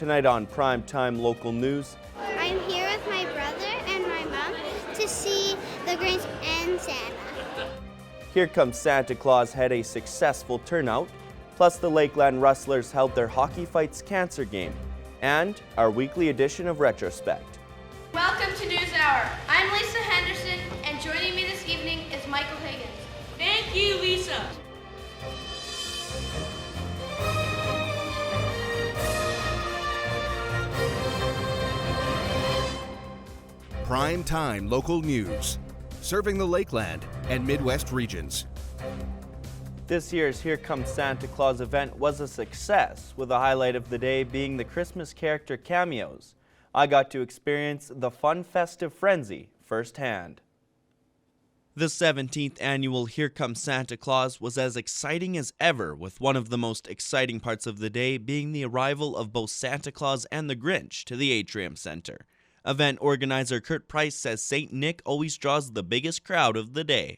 Tonight on Primetime Local News. I'm here with my brother and my mom to see the Grinch and Santa. Here Comes Santa Claus had a successful turnout, plus the Lakeland Rustlers held their Hockey Fights Cancer game, and our weekly edition of Retrospect. Welcome to News Hour. I'm Lisa Henderson, and joining me this evening is Michael Higgins. Thank you, Lisa. Prime Time Local News, serving the Lakeland and Midwest regions. This year's Here Comes Santa Claus event was a success, with the highlight of the day being the Christmas character cameos. I got to experience the fun festive frenzy firsthand. The 17th annual Here Comes Santa Claus was as exciting as ever, with one of the most exciting parts of the day being the arrival of both Santa Claus and the Grinch to the Atrium Center. Event organizer Kurt Price says St. Nick always draws the biggest crowd of the day.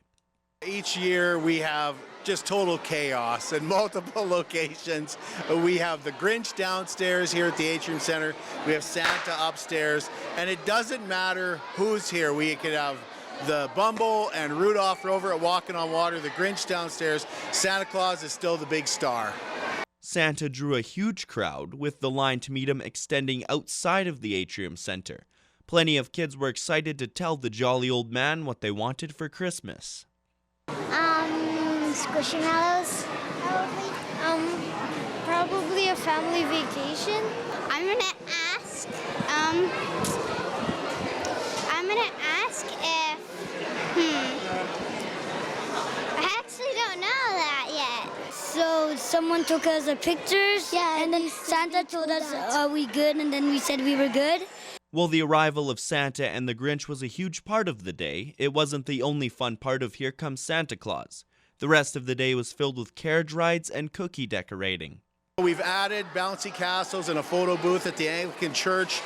Each year we have just total chaos in multiple locations. We have the Grinch downstairs here at the Atrium Center. We have Santa upstairs, and it doesn't matter who's here. We could have the Bumble and Rudolph Rover at Walking on Water, the Grinch downstairs. Santa Claus is still the big star. Santa drew a huge crowd, with the line to meet him extending outside of the Atrium Center. Plenty of kids were excited to tell the jolly old man what they wanted for Christmas. Squishmallows. Probably a family vacation. I'm gonna ask if, I actually don't know that yet. So someone took us a pictures, yeah, and then Santa told us, are we good? And then we said we were good. While the arrival of Santa and the Grinch was a huge part of the day, it wasn't the only fun part of Here Comes Santa Claus. The rest of the day was filled with carriage rides and cookie decorating. We've added bouncy castles and a photo booth at the Anglican Church.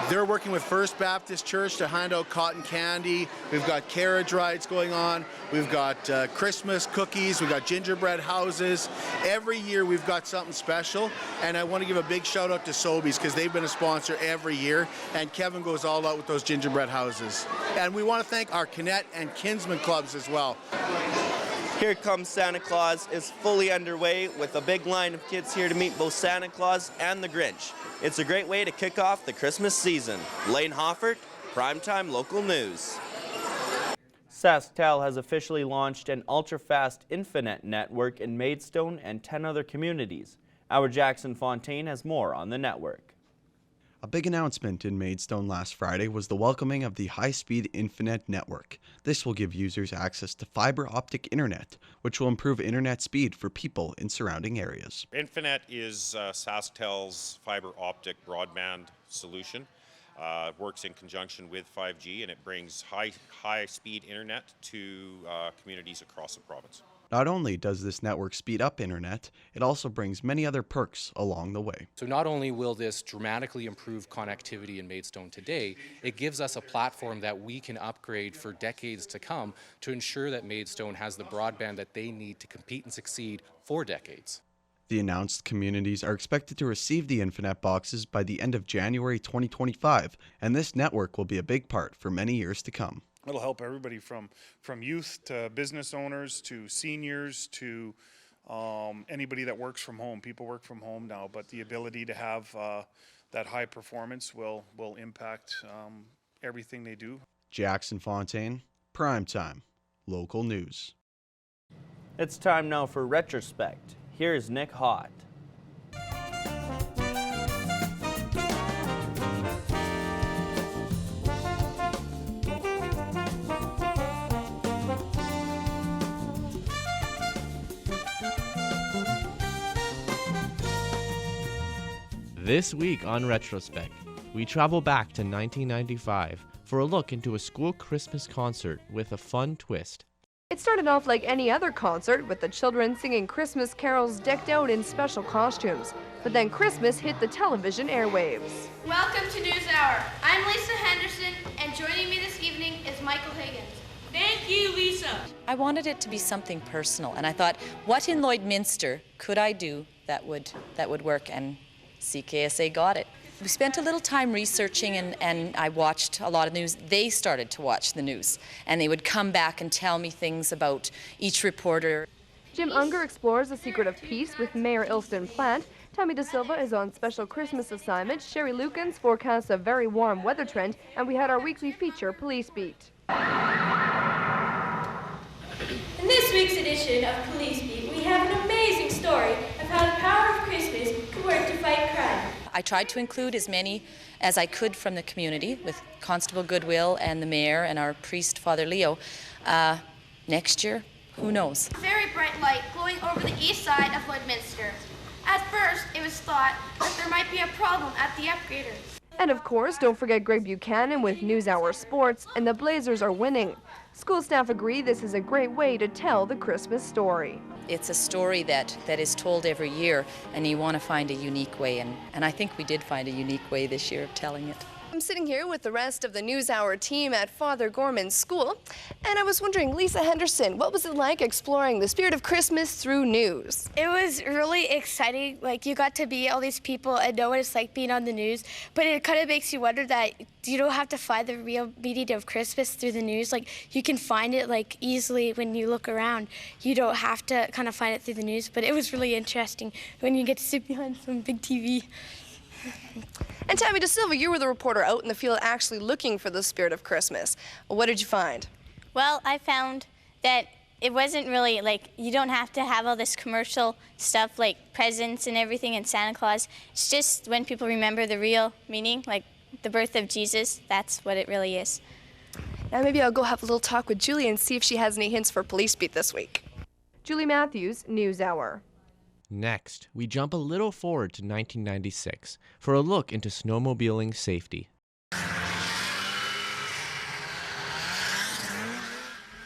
They're working with First Baptist Church to hand out cotton candy. We've got carriage rides going on. We've got Christmas cookies. We've got gingerbread houses. Every year we've got something special. And I want to give a big shout out to Sobeys because they've been a sponsor every year. And Kevin goes all out with those gingerbread houses. And we want to thank our Connect and Kinsman clubs as well. Here Comes Santa Claus is fully underway, with a big line of kids here to meet both Santa Claus and the Grinch. It's a great way to kick off the Christmas season. Lane Hoffert, Primetime Local News. SaskTel has officially launched an ultra-fast Infinet network in Maidstone and 10 other communities. Our Jackson Fontaine has more on the network. A big announcement in Maidstone last Friday was the welcoming of the high-speed Infinet network. This will give users access to fiber optic internet, which will improve internet speed for people in surrounding areas. Infinet is SaskTel's fiber optic broadband solution. It works in conjunction with 5G, and it brings high-speed internet to communities across the province. Not only does this network speed up internet, it also brings many other perks along the way. So not only will this dramatically improve connectivity in Maidstone today, it gives us a platform that we can upgrade for decades to come to ensure that Maidstone has the broadband that they need to compete and succeed for decades. The announced communities are expected to receive the Infinet boxes by the end of January 2025, and this network will be a big part for many years to come. It'll help everybody from youth to business owners to seniors to anybody that works from home. People work from home now, but the ability to have that high performance will impact everything they do. Jackson Fontaine, Primetime Local News. It's time now for Retrospect. Here's Nick Hott. This week on Retrospect, we travel back to 1995 for a look into a school Christmas concert with a fun twist. It started off like any other concert, with the children singing Christmas carols decked out in special costumes. But then Christmas hit the television airwaves. Welcome to News Hour. I'm Lisa Henderson, and joining me this evening is Michael Higgins. Thank you, Lisa. I wanted it to be something personal, and I thought, what in Lloydminster could I do that would work? And CKSA got it. We spent a little time researching and I watched a lot of news. They started to watch the news and they would come back and tell me things about each reporter. Jim Unger explores the secret of peace with Mayor Ilston Plant. Tammy De Silva is on special Christmas assignment. Sherry Lukens forecasts a very warm weather trend, and we had our weekly feature, Police Beat. In this week's edition of Police Beat, we have an amazing story of how the power of Christmas can work to fight crime. I tried to include as many as I could from the community with Constable Goodwill and the mayor and our priest, Father Leo. Next year, who knows? Very bright light glowing over the east side of Woodminster. At first, it was thought that there might be a problem at the upgrader. And of course, don't forget Greg Buchanan with NewsHour Sports, and the Blazers are winning. School staff agree this is a great way to tell the Christmas story. It's a story that is told every year, and you want to find a unique way, and I think we did find a unique way this year of telling it. I'm sitting here with the rest of the NewsHour team at Father Gorman's school, and I was wondering, Lisa Henderson, what was it like exploring the spirit of Christmas through news? It was really exciting. Like, you got to meet all these people and know what it's like being on the news, but it kind of makes you wonder that you don't have to find the real meaning of Christmas through the news. Like, you can find it like easily when you look around. You don't have to kind of find it through the news, but it was really interesting when you get to sit behind some big TV. And Tammy De Silva, you were the reporter out in the field actually looking for the spirit of Christmas. What did you find? Well, I found that it wasn't really like, you don't have to have all this commercial stuff like presents and everything and Santa Claus. It's just when people remember the real meaning, like the birth of Jesus, that's what it really is. Now maybe I'll go have a little talk with Julie and see if she has any hints for Police Beat this week. Julie Matthews, NewsHour. Next, we jump a little forward to 1996 for a look into snowmobiling safety.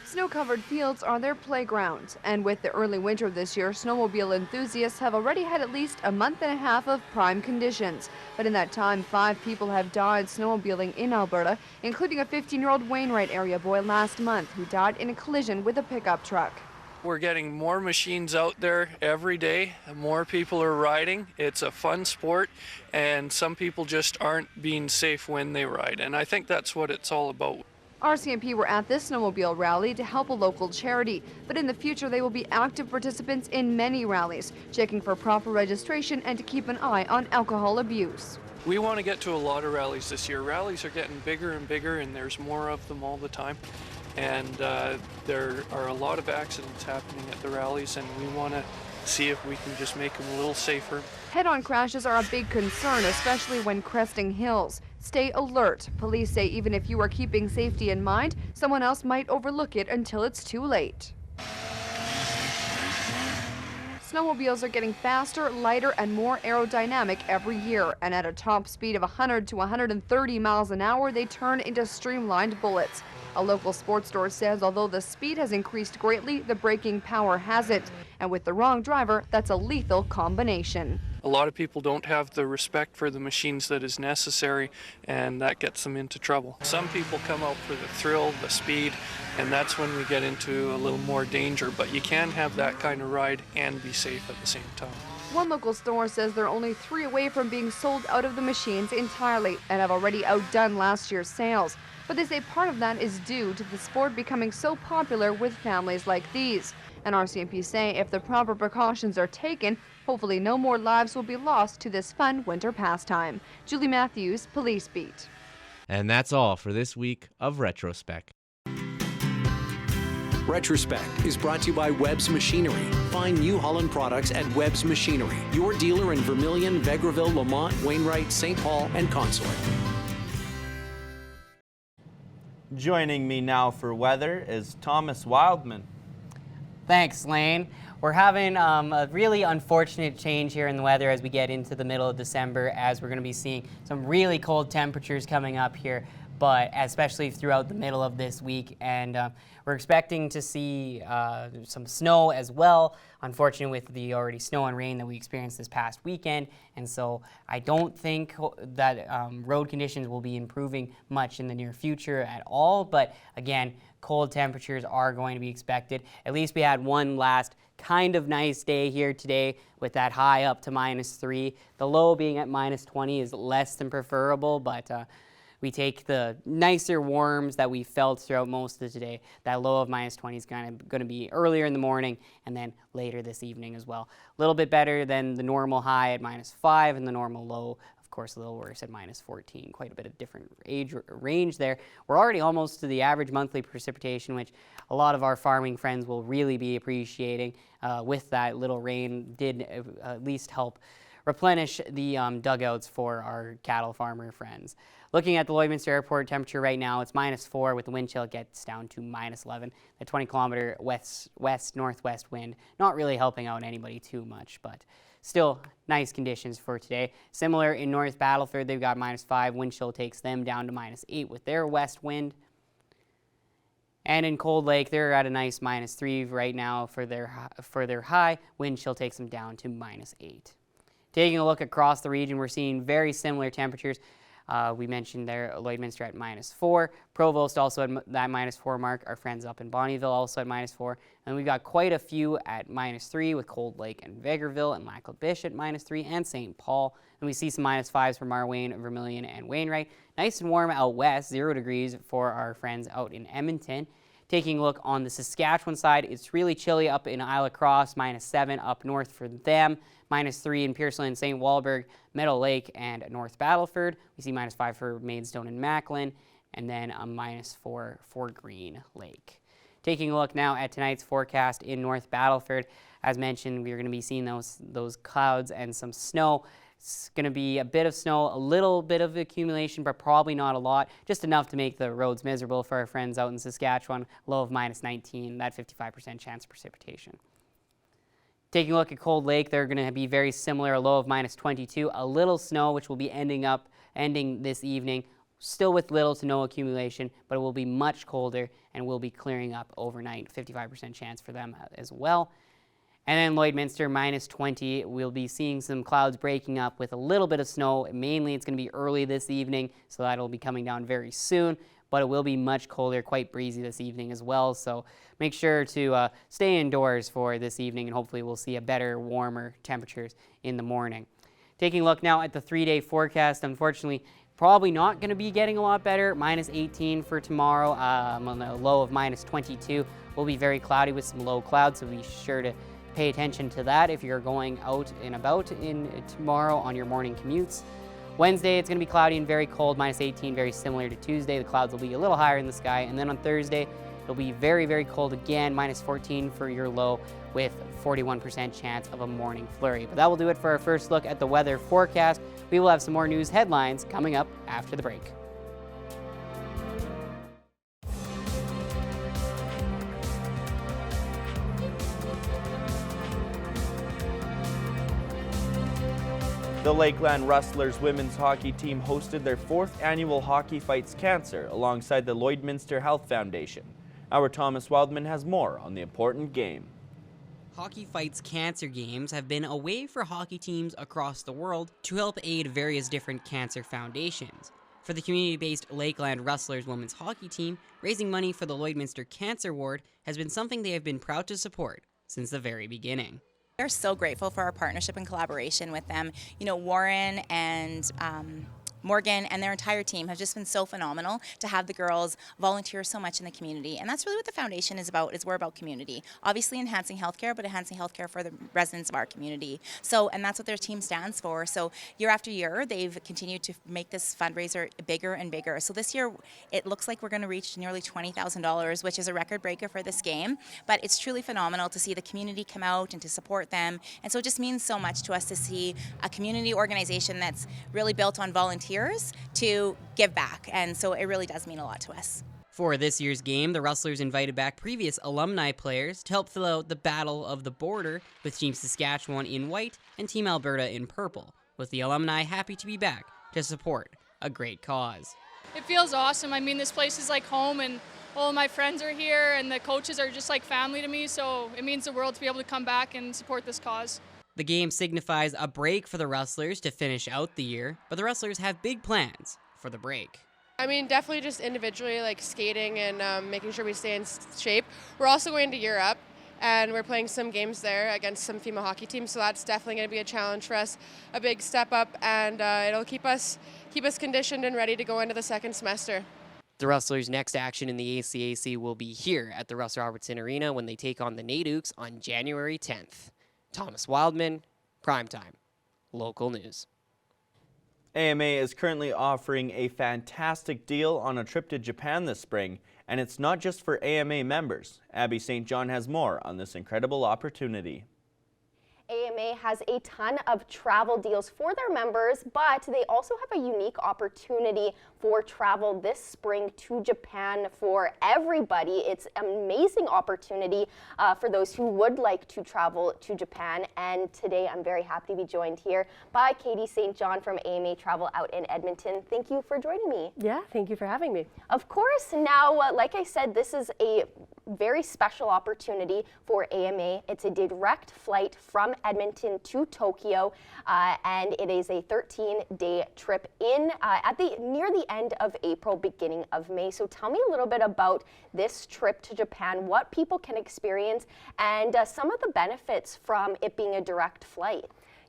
Snow-covered fields are their playground, and with the early winter this year, snowmobile enthusiasts have already had at least a month and a half of prime conditions. But in that time, 5 people have died snowmobiling in Alberta, including a 15-year-old Wainwright area boy last month who died in a collision with a pickup truck. We're getting more machines out there every day. More people are riding. It's a fun sport, and some people just aren't being safe when they ride, and I think that's what it's all about. RCMP were at this snowmobile rally to help a local charity, but in the future they will be active participants in many rallies, checking for proper registration and to keep an eye on alcohol abuse. We want to get to a lot of rallies this year. Rallies are getting bigger and bigger, and there's more of them all the time. And there are a lot of accidents happening at the rallies, and we want to see if we can just make them a little safer. Head-on crashes are a big concern, especially when cresting hills. Stay alert. Police say even if you are keeping safety in mind, someone else might overlook it until it's too late. Snowmobiles are getting faster, lighter, and more aerodynamic every year, and at a top speed of 100 to 130 miles an hour, they turn into streamlined bullets. A local sports store says although the speed has increased greatly, the braking power hasn't. And with the wrong driver, that's a lethal combination. A lot of people don't have the respect for the machines that is necessary, and that gets them into trouble. Some people come out for the thrill, the speed, and that's when we get into a little more danger. But you can have that kind of ride and be safe at the same time. One local store says they're only 3 away from being sold out of the machines entirely and have already outdone last year's sales. But they say part of that is due to the sport becoming so popular with families like these. And RCMP say if the proper precautions are taken, hopefully no more lives will be lost to this fun winter pastime. Julie Matthews, Police Beat. And that's all for this week of Retrospect. Retrospect is brought to you by Webb's Machinery. Find New Holland products at Webb's Machinery, your dealer in Vermilion, Vegreville, Lamont, Wainwright, St. Paul, and Consort. Joining me now for weather is Thomas Wildman. Thanks, Lane. We're having a really unfortunate change here in the weather as we get into the middle of December, as we're going to be seeing some really cold temperatures coming up here, but especially throughout the middle of this week. And we're expecting to see some snow as well, unfortunately with the already snow and rain that we experienced this past weekend. And so I don't think that road conditions will be improving much in the near future at all. But again, cold temperatures are going to be expected. At least we had one last kind of nice day here today with that high up to -3. The low being at -20 is less than preferable, but we take the nicer warms that we felt throughout most of today. That low of -20 is kind of going to be earlier in the morning and then later this evening as well. A little bit better than the normal high at -5 and the normal low, of course, a little worse at -14. Quite a bit of different age range there. We're already almost to the average monthly precipitation, which a lot of our farming friends will really be appreciating. With that little rain did at least help replenish the dugouts for our cattle farmer friends. Looking at the Lloydminster Airport temperature right now, it's -4 with the wind chill. It gets down to -11. The 20-kilometer west-northwest wind not really helping out anybody too much, but still nice conditions for today. Similar in North Battleford, they've got -5. Wind chill takes them down to -8 with their west wind. And in Cold Lake, they're at a nice -3 right now for their high. Wind chill takes them down to -8. Taking a look across the region, we're seeing very similar temperatures. We mentioned there Lloydminster at -4. Provost also at that -4 mark. Our friends up in Bonnyville also at -4. And we've got quite a few at -3 with Cold Lake and Vegreville and Lac-La-Biche at -3 and St. Paul. And we see some -5s from Marwayne, Vermilion, and Wainwright. Nice and warm out west, 0 degrees for our friends out in Edmonton. Taking a look on the Saskatchewan side, it's really chilly up in Isle Cross, -7 up north for them, -3 in Pearson, St. Walburg, Meadow Lake, and North Battleford. We see -5 for Maidstone and Macklin, and then a -4 for Green Lake. Taking a look now at tonight's forecast in North Battleford, as mentioned, we're going to be seeing those clouds and some snow. It's going to be a bit of snow, a little bit of accumulation, but probably not a lot, just enough to make the roads miserable for our friends out in Saskatchewan. Low of -19, that 55% chance of precipitation. Taking a look at Cold Lake, they're going to be very similar, a low of -22, a little snow, which will be ending this evening, still with little to no accumulation, but it will be much colder and will be clearing up overnight, 55% chance for them as well. And then Lloydminster, -20. We'll be seeing some clouds breaking up with a little bit of snow. Mainly it's going to be early this evening, so that'll be coming down very soon. But it will be much colder, quite breezy this evening as well. So make sure to stay indoors for this evening, and hopefully we'll see a better, warmer temperatures in the morning. Taking a look now at the 3-day forecast, unfortunately, probably not going to be getting a lot better. -18 for tomorrow, on a low of -22. Will be very cloudy with some low clouds, so be sure to pay attention to that if you're going out and about tomorrow on your morning commutes. Wednesday, it's going to be cloudy and very cold, -18, very similar to Tuesday. The clouds will be a little higher in the sky. And then on Thursday, it'll be very, very cold again, -14 for your low with 41% chance of a morning flurry. But that will do it for our first look at the weather forecast. We will have some more news headlines coming up after the break. The Lakeland Rustlers women's hockey team hosted their 4th annual Hockey Fights Cancer alongside the Lloydminster Health Foundation. Our Thomas Wildman has more on the important game. Hockey Fights Cancer Games have been a way for hockey teams across the world to help aid various different cancer foundations. For the community-based Lakeland Rustlers women's hockey team, raising money for the Lloydminster Cancer Ward has been something they have been proud to support since the very beginning. We're so grateful for our partnership and collaboration with them. You know, Warren and Morgan and their entire team have just been so phenomenal to have the girls volunteer so much in the community. And that's really what the foundation is about, is we're about community. Obviously enhancing healthcare, but enhancing healthcare for the residents of our community. So, and that's what their team stands for. So year after year, they've continued to make this fundraiser bigger and bigger. So this year, it looks like we're going to reach nearly $20,000, which is a record breaker for this game. But it's truly phenomenal to see the community come out and to support them. And so it just means so much to us to see a community organization that's really built on volunteers to give back, and so it really does mean a lot to us. For this year's game, the Rustlers invited back previous alumni players to help fill out the Battle of the Border with Team Saskatchewan in white and Team Alberta in purple, with the alumni happy to be back to support a great cause. It feels awesome. I mean, this place is like home, and all of my friends are here, and the coaches are just like family to me, so it means the world to be able to come back and support this cause. The game signifies a break for the Rustlers to finish out the year, but the Rustlers have big plans for the break. I mean, definitely just individually, like skating and making sure we stay in shape. We're also going to Europe, and we're playing some games there against some female hockey teams. So that's definitely going to be a challenge for us, a big step up, and it'll keep us conditioned and ready to go into the second semester. The Rustlers' next action in the ACAC will be here at the Russ Robertson Arena when they take on the Nadukes on January 10th. Thomas Wildman, Primetime, local news. AMA is currently offering a fantastic deal on a trip to Japan this spring, and it's not just for AMA members. Abby St. John has more on this incredible opportunity. AMA has a ton of travel deals for their members, but they also have a unique opportunity for travel this spring to Japan for everybody. It's an amazing opportunity for those who would like to travel to Japan. And today I'm very happy to be joined here by Katie St. John from AMA Travel out in Edmonton. Thank you for joining me. Yeah, thank you for having me. Of course. Now, like I said, this is a very special opportunity for AMA. It's a direct flight from Edmonton to Tokyo, and it is a 13-day trip in near the end of April, beginning of May. So tell me a little bit about this trip to Japan, what people can experience, and some of the benefits from it being a direct flight.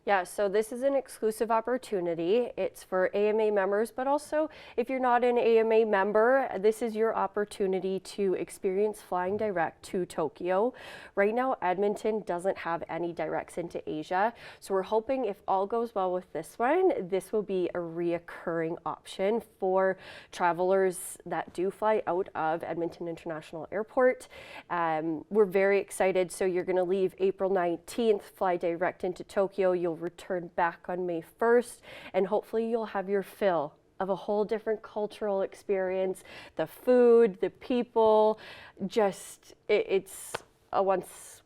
Yeah, so this is an exclusive opportunity. It's for AMA members, but also if you're not an AMA member, this is your opportunity to experience flying direct to Tokyo. Right now, Edmonton doesn't have any directs into Asia, so we're hoping if all goes well with this one, this will be a reoccurring option for travelers that do fly out of Edmonton International Airport. We're very excited. So you're going to leave April 19th, fly direct into Tokyo. You'll return back on May 1st, and hopefully you'll have your fill of a whole different cultural experience. The food, the people, just it's a once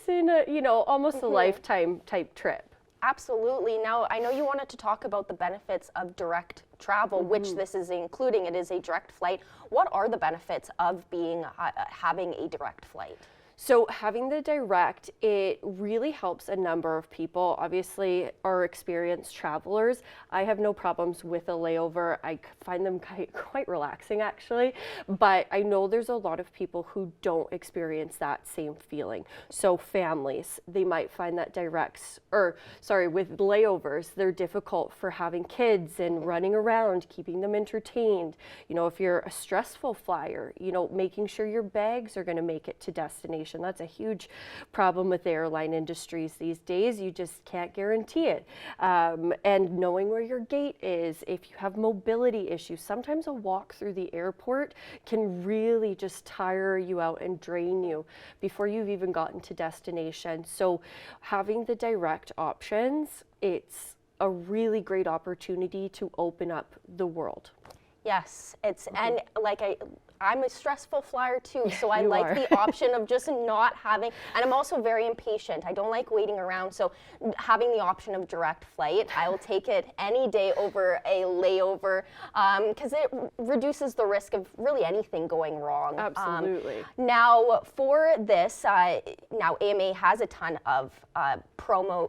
in a, almost a lifetime type trip. Absolutely. Now, I know you wanted to talk about the benefits of direct travel, which this is including. It is a direct flight. What are the benefits of being having a direct flight? So having the direct, it really helps a number of people. Obviously, our experienced travelers, I have no problems with a layover. I find them quite relaxing, actually. But I know there's a lot of people who don't experience that same feeling. So families, they might find that with layovers, they're difficult for having kids and running around, keeping them entertained. If you're a stressful flyer, making sure your bags are going to make it to destination. That's a huge problem with the airline industries these days. You just can't guarantee it. And knowing where your gate is, if you have mobility issues, sometimes a walk through the airport can really just tire you out and drain you before you've even gotten to destination. So having the direct options, it's a really great opportunity to open up the world. Yes, and I'm a stressful flyer too, so I like the option of just not having, and I'm also very impatient. I don't like waiting around, so having the option of direct flight, I will take it any day over a layover, because it reduces the risk of really anything going wrong. Absolutely. Now, for this, now AMA has a ton of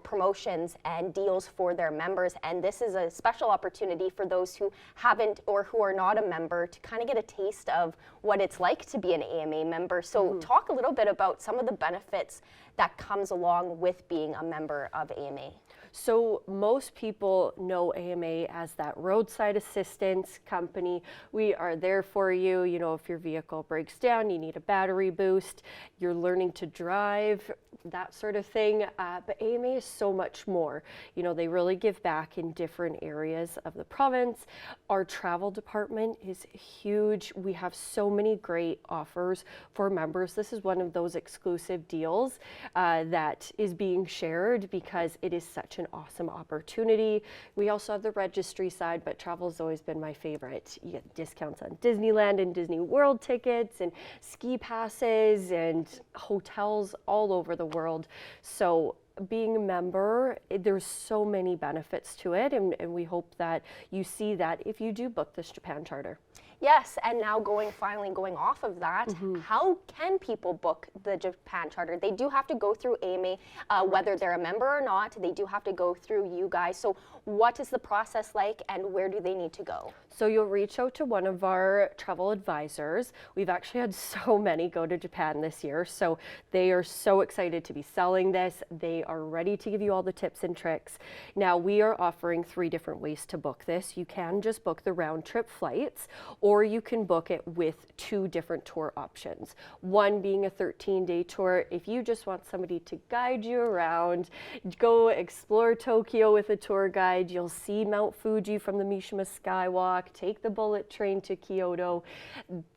promotions and deals for their members, and this is a special opportunity for those who haven't or who are not a member to kind of get a taste of what it's like to be an AMA member. So talk a little bit about some of the benefits that comes along with being a member of AMA. So most people know AMA as that roadside assistance company. We are there for you. If your vehicle breaks down, you need a battery boost, you're learning to drive, that sort of thing. But AMA is so much more. They really give back in different areas of the province. Our travel department is huge. We have so many great offers for members. This is one of those exclusive deals that is being shared because it is such an awesome opportunity. We also have the registry side, but travel's always been my favorite. You get discounts on Disneyland and Disney World tickets and ski passes and hotels all over the world. So being a member, there's so many benefits to it, and we hope that you see that if you do book this Japan charter. Yes, and now finally going off of that, how can people book the Japan charter? They do have to go through AMA, whether they're a member or not, they do have to go through you guys. So what is the process like, and where do they need to go? So you'll reach out to one of our travel advisors. We've actually had so many go to Japan this year, so they are so excited to be selling this. They are ready to give you all the tips and tricks. Now, we are offering 3 different ways to book this. You can just book the round trip flights, or you can book it with 2 different tour options. One being a 13-day tour. If you just want somebody to guide you around, go explore Tokyo with a tour guide. You'll see Mount Fuji from the Mishima Skywalk, take the bullet train to Kyoto.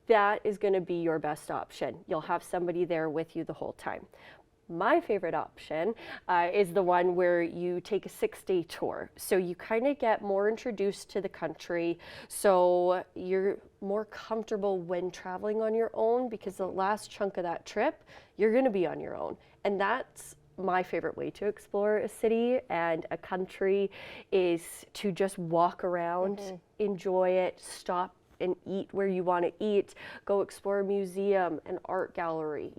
That is going to be your best option. You'll have somebody there with you the whole time. My favorite option is the one where you take a 6-day tour. So you kind of get more introduced to the country. So you're more comfortable when traveling on your own, because the last chunk of that trip, you're going to be on your own. And that's my favorite way to explore a city and a country, is to just walk around, enjoy it, stop and eat where you want to eat, go explore a museum, an art gallery,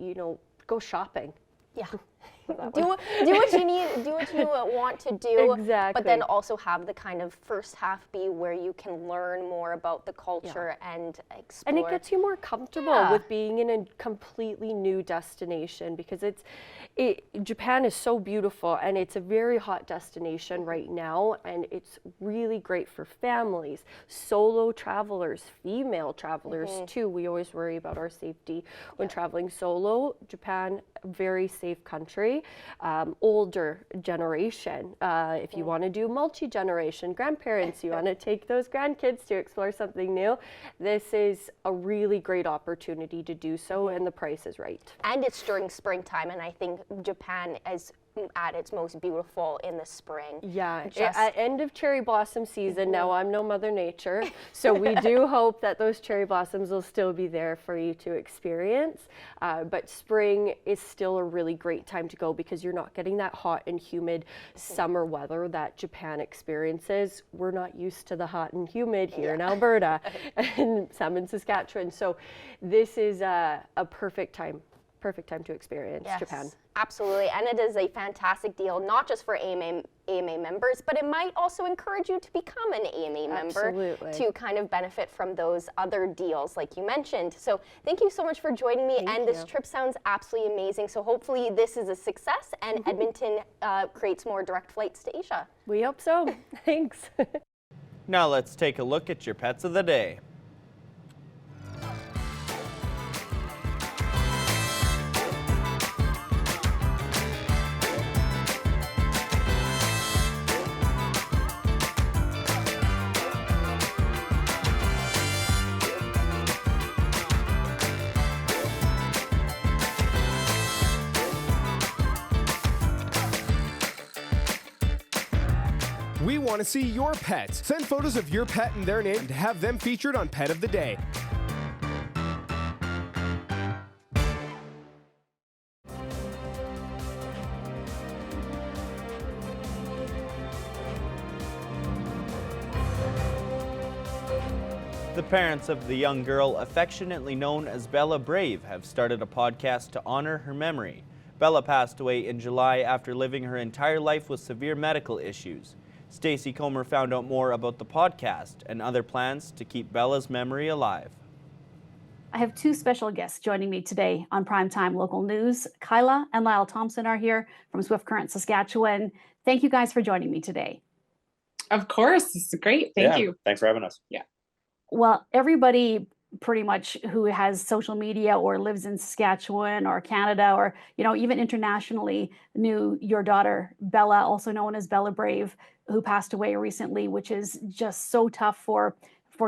go shopping. Yeah. do what you need, do what you want to do. Exactly. But then also have the kind of first half be where you can learn more about the culture and explore. And it gets you more comfortable with being in a completely new destination, because Japan is so beautiful, and it's a very hot destination right now, and it's really great for families, solo travelers, female travelers too. We always worry about our safety when traveling solo. Japan, very safe country. Older generation, if you want to do multi-generation, grandparents, you want to take those grandkids to explore something new, this is a really great opportunity to do so, and the price is right. And it's during springtime, and I think Japan is at its most beautiful in the spring. Yeah, at end of cherry blossom season. Now, I'm no Mother Nature, so we do hope that those cherry blossoms will still be there for you to experience. But spring is still a really great time to go, because you're not getting that hot and humid summer weather that Japan experiences. We're not used to the hot and humid here in Alberta and some in Saskatchewan. So this is a perfect time to experience Japan. Absolutely, and it is a fantastic deal, not just for AMA members, but it might also encourage you to become an AMA member to kind of benefit from those other deals like you mentioned. So thank you so much for joining me, this trip sounds absolutely amazing. So hopefully this is a success, and Edmonton creates more direct flights to Asia. We hope so. Thanks. Now let's take a look at your pets of the day. We want to see your pets. Send photos of your pet and their name to have them featured on Pet of the Day. The parents of the young girl affectionately known as Bella Brave have started a podcast to honor her memory. Bella passed away in July after living her entire life with severe medical issues. Stacy Comer found out more about the podcast and other plans to keep Bella's memory alive. I have 2 special guests joining me today on Primetime Local News. Kyla and Lyle Thompson are here from Swift Current, Saskatchewan. Thank you guys for joining me today. Of course, this is great. Thank you. Thanks for having us. Yeah. Well, everybody pretty much who has social media or lives in Saskatchewan or Canada or, even internationally knew your daughter, Bella, also known as Bella Brave, who passed away recently, which is just so tough for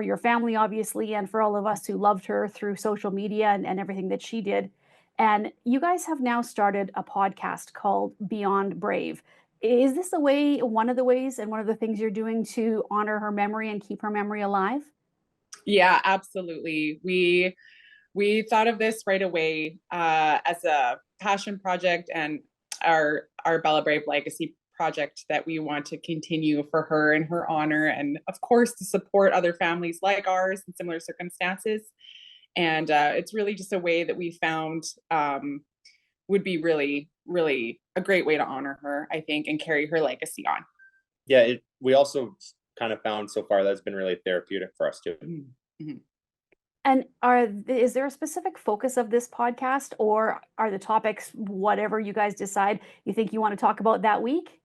your family, obviously, and for all of us who loved her through social media and everything that she did. And you guys have now started a podcast called Beyond Brave. Is this one of the ways and one of the things you're doing to honor her memory and keep her memory alive? Yeah, absolutely. We thought of this right away as a passion project, and our Bella Brave Legacy project that we want to continue for her in her honor, and of course to support other families like ours in similar circumstances. And it's really just a way that we found would be really, really a great way to honor her, I think, and carry her legacy on. Yeah, we also kind of found so far that's been really therapeutic for us too. Mm-hmm. And is there a specific focus of this podcast, or are the topics whatever you guys decide you think you want to talk about that week?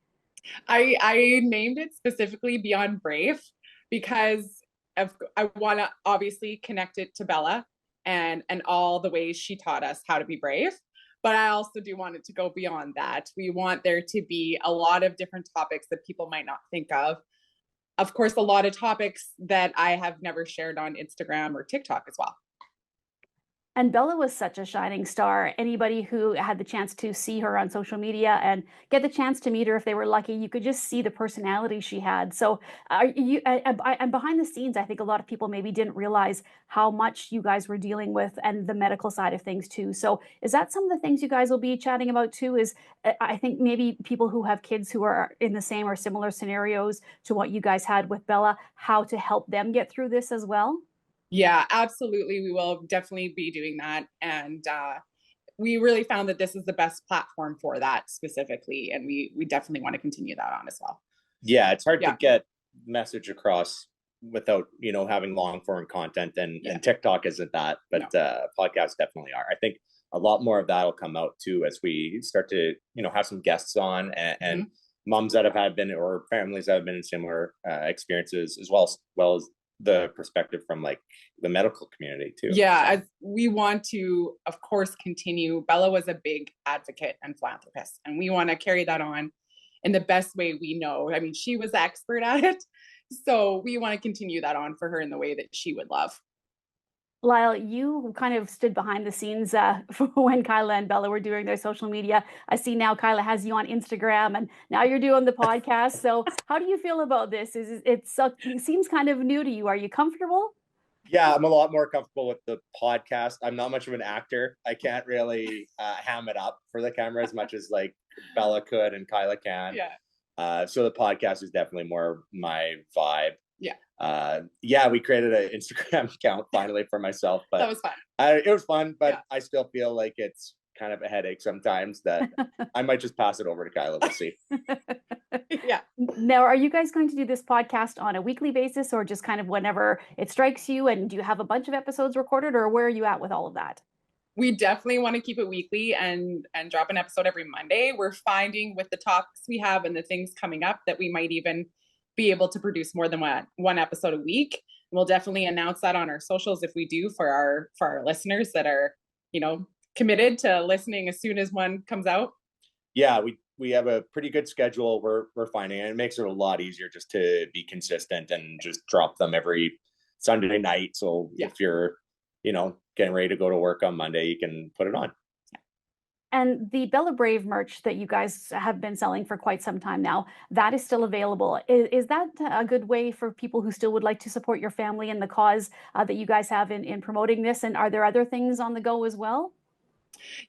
I named it specifically Beyond Brave because I want to obviously connect it to Bella and all the ways she taught us how to be brave. But I also do want it to go beyond that. We want there to be a lot of different topics that people might not think of. Of course, a lot of topics that I have never shared on Instagram or TikTok as well. And Bella was such a shining star. Anybody who had the chance to see her on social media and get the chance to meet her, if they were lucky, you could just see the personality she had. So, and behind the scenes, I think a lot of people maybe didn't realize how much you guys were dealing with and the medical side of things too. So, is that some of the things you guys will be chatting about too? Is I think maybe people who have kids who are in the same or similar scenarios to what you guys had with Bella, how to help them get through this as well? Yeah, absolutely. We will definitely be doing that. And we really found that this is the best platform for that specifically. And we definitely want to continue that on as well. Yeah, it's hard to get message across without, having long form content, and TikTok isn't that, but podcasts definitely are. I think a lot more of that will come out too as we start to, have some guests on and moms that have been, or families that have been in similar experiences, as well as the perspective from like the medical community too. Yeah, we want to, of course, continue. Bella was a big advocate and philanthropist, and we want to carry that on in the best way we know. I mean, she was the expert at it, so we want to continue that on for her in the way that she would love. Lyle, you kind of stood behind the scenes for when Kyla and Bella were doing their social media. I see now Kyla has you on Instagram, and now you're doing the podcast. So how do you feel about this? It seems kind of new to you. Are you comfortable? Yeah, I'm a lot more comfortable with the podcast. I'm not much of an actor. I can't really ham it up for the camera as much as like Bella could and Kyla can. Yeah. So the podcast is definitely more my vibe. Yeah. We created an Instagram account finally for myself, but that was fun. It was fun, but I still feel like it's kind of a headache sometimes that I might just pass it over to Kyla. We'll see. Yeah. Now, are you guys going to do this podcast on a weekly basis, or just kind of whenever it strikes you? And do you have a bunch of episodes recorded, or where are you at with all of that? We definitely want to keep it weekly and drop an episode every Monday. We're finding with the talks we have and the things coming up that we might even be able to produce more than one episode a week. We'll definitely announce that on our socials if we do, for our listeners that are, committed to listening as soon as one comes out. Yeah, we have a pretty good schedule. We're finding it. It makes it a lot easier just to be consistent and just drop them every Sunday night. So if you're, getting ready to go to work on Monday, you can put it on. And the Bella Brave merch that you guys have been selling for quite some time now, that is still available. Is that a good way for people who still would like to support your family and the cause that you guys have in promoting this? And are there other things on the go as well?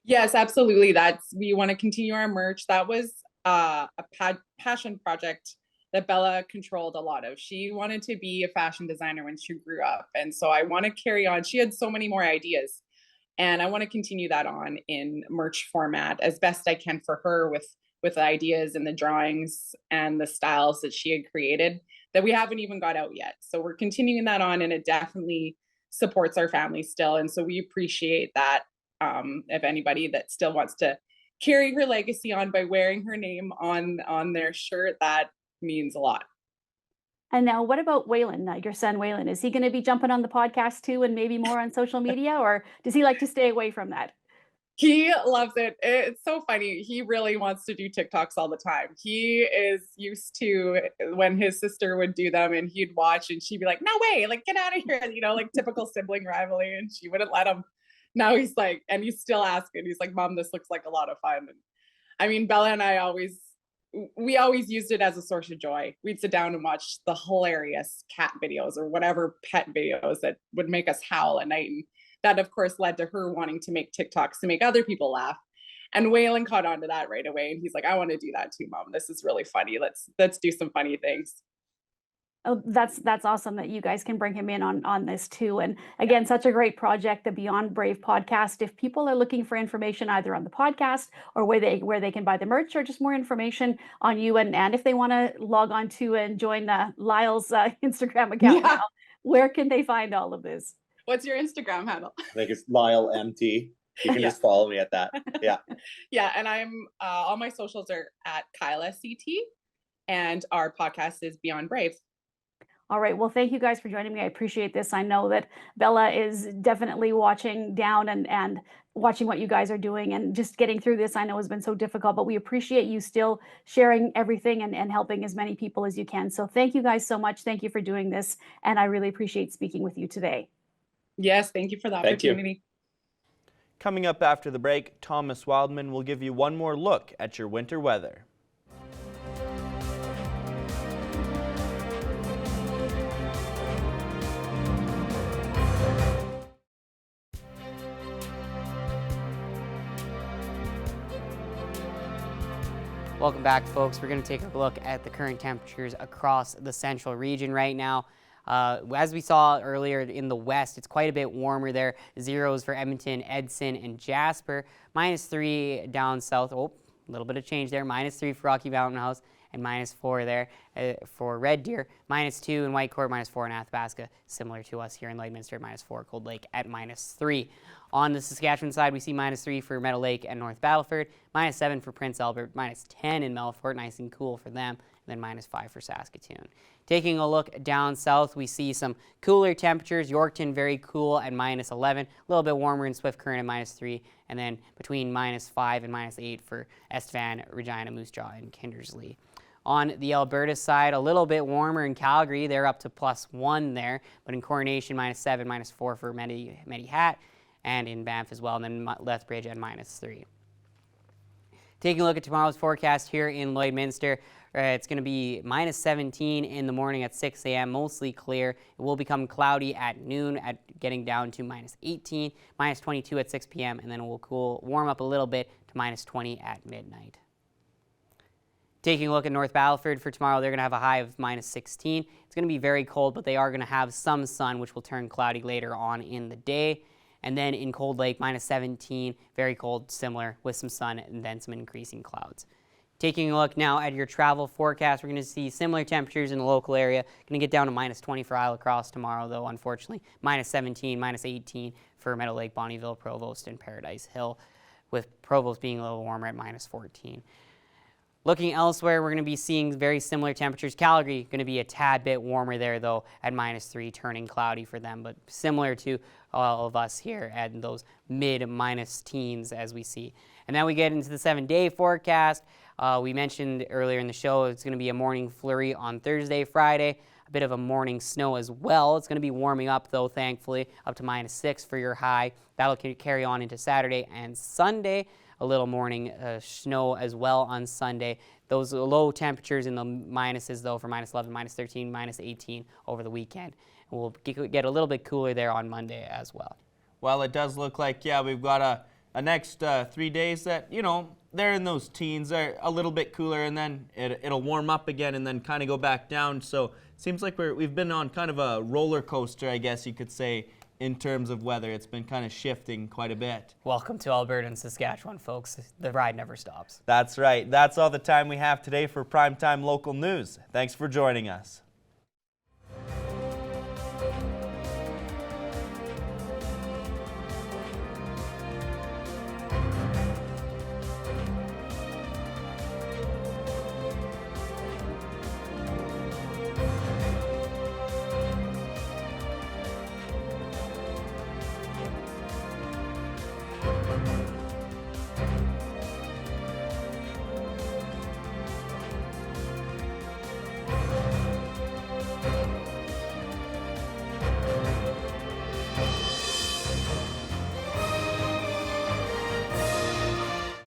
Yes, absolutely. We want to continue our merch. That was a passion project that Bella controlled a lot of. She wanted to be a fashion designer when she grew up. And so I want to carry on. She had so many more ideas. And I want to continue that on in merch format as best I can for her with the ideas and the drawings and the styles that she had created that we haven't even got out yet. So we're continuing that on, and it definitely supports our family still. And so we appreciate that. If anybody that still wants to carry her legacy on by wearing her name on their shirt, that means a lot. And now, what about Waylon, your son Waylon? Is he going to be jumping on the podcast too, and maybe more on social media, or does he like to stay away from that? He loves it. It's so funny. He really wants to do TikToks all the time. He is used to when his sister would do them and he'd watch and she'd be like, no way, like get out of here. Like typical sibling rivalry, and she wouldn't let him. Now he's like, and he's still asking. He's like, Mom, this looks like a lot of fun. And I mean, Bella and I always used it as a source of joy. We'd sit down and watch the hilarious cat videos or whatever pet videos that would make us howl at night. And that, of course, led to her wanting to make TikToks to make other people laugh. And Waylon caught on to that right away, and he's like, I want to do that too, Mom. This is really funny. Let's do some funny things. Oh, that's awesome that you guys can bring him in on this too. And again, such a great project, the Beyond Brave podcast. If people are looking for information either on the podcast or where they can buy the merch or just more information on you, and if they want to log on to and join Lyle's Instagram account now, where can they find all of this? What's your Instagram handle? I think it's Lyle MT. You can just follow me at that. Yeah. Yeah, and I'm all my socials are at Kyla CT, and our podcast is Beyond Brave. All right. Well, thank you guys for joining me. I appreciate this. I know that Bella is definitely watching down and watching what you guys are doing, and just getting through this I know has been so difficult, but we appreciate you still sharing everything and helping as many people as you can. So thank you guys so much. Thank you for doing this. And I really appreciate speaking with you today. Yes. Thank you for the opportunity. Coming up after the break, Thomas Wildman will give you one more look at your winter weather. Welcome back, folks. We're going to take a look at the current temperatures across the central region right now. As we saw earlier in the west, it's quite a bit warmer there. Zeros for Edmonton, Edson, and Jasper. -3 down south. Oh, a little bit of change there. -3 for Rocky Mountain House, and -4 there for Red Deer. -2 in Whitecourt, -4 in Athabasca. Similar to us here in Lloydminster, -4 Cold Lake at -3. On the Saskatchewan side, we see -3 for Meadow Lake and North Battleford, -7 for Prince Albert, -10 in Melfort, nice and cool for them, and then -5 for Saskatoon. Taking a look down south, we see some cooler temperatures. Yorkton very cool at -11, a little bit warmer in Swift Current at -3, and then between -5 and -8 for Estevan, Regina, Moose Jaw, and Kindersley. On the Alberta side, a little bit warmer in Calgary. They're up to +1 there, but in Coronation, -7, -4 for Medihat, and in Banff as well, and then Lethbridge at -3. Taking a look at tomorrow's forecast here in Lloydminster, it's going to be -17 in the morning at 6 a.m., mostly clear. It will become cloudy at noon, getting down to -18, -22 at 6 p.m., and then it will warm up a little bit to -20 at midnight. Taking a look at North Battleford for tomorrow, they're going to have a high of -16. It's going to be very cold, but they are going to have some sun, which will turn cloudy later on in the day. And then in Cold Lake, -17, very cold, similar, with some sun and then some increasing clouds. Taking a look now at your travel forecast, we're going to see similar temperatures in the local area. Going to get down to -20 for Isle Across tomorrow, though, unfortunately. -17, -18 for Meadow Lake, Bonnyville, Provost, and Paradise Hill, with Provost being a little warmer at -14. Looking elsewhere, we're going to be seeing very similar temperatures. Calgary going to be a tad bit warmer there, though, at -3, turning cloudy for them, but similar to all of us here at those mid-minus teens as we see. And then we get into the 7-day forecast. We mentioned earlier in the show it's going to be a morning flurry on Thursday, Friday, a bit of a morning snow as well. It's going to be warming up, though, thankfully, up to -6 for your high. That'll carry on into Saturday and Sunday. A little morning snow as well on Sunday. Those low temperatures in the minuses, though, for -11, -13, -18 over the weekend. And we'll get a little bit cooler there on Monday as well. Well, it does look like, yeah, we've got a next 3 days that, you know, they're in those teens. They're a little bit cooler, and then it'll warm up again and then kind of go back down. So it seems like we've been on kind of a roller coaster, I guess you could say, in terms of weather. It's been kind of shifting quite a bit. Welcome to Alberta and Saskatchewan, folks. The ride never stops. That's right. That's all the time we have today for Primetime Local News. Thanks for joining us.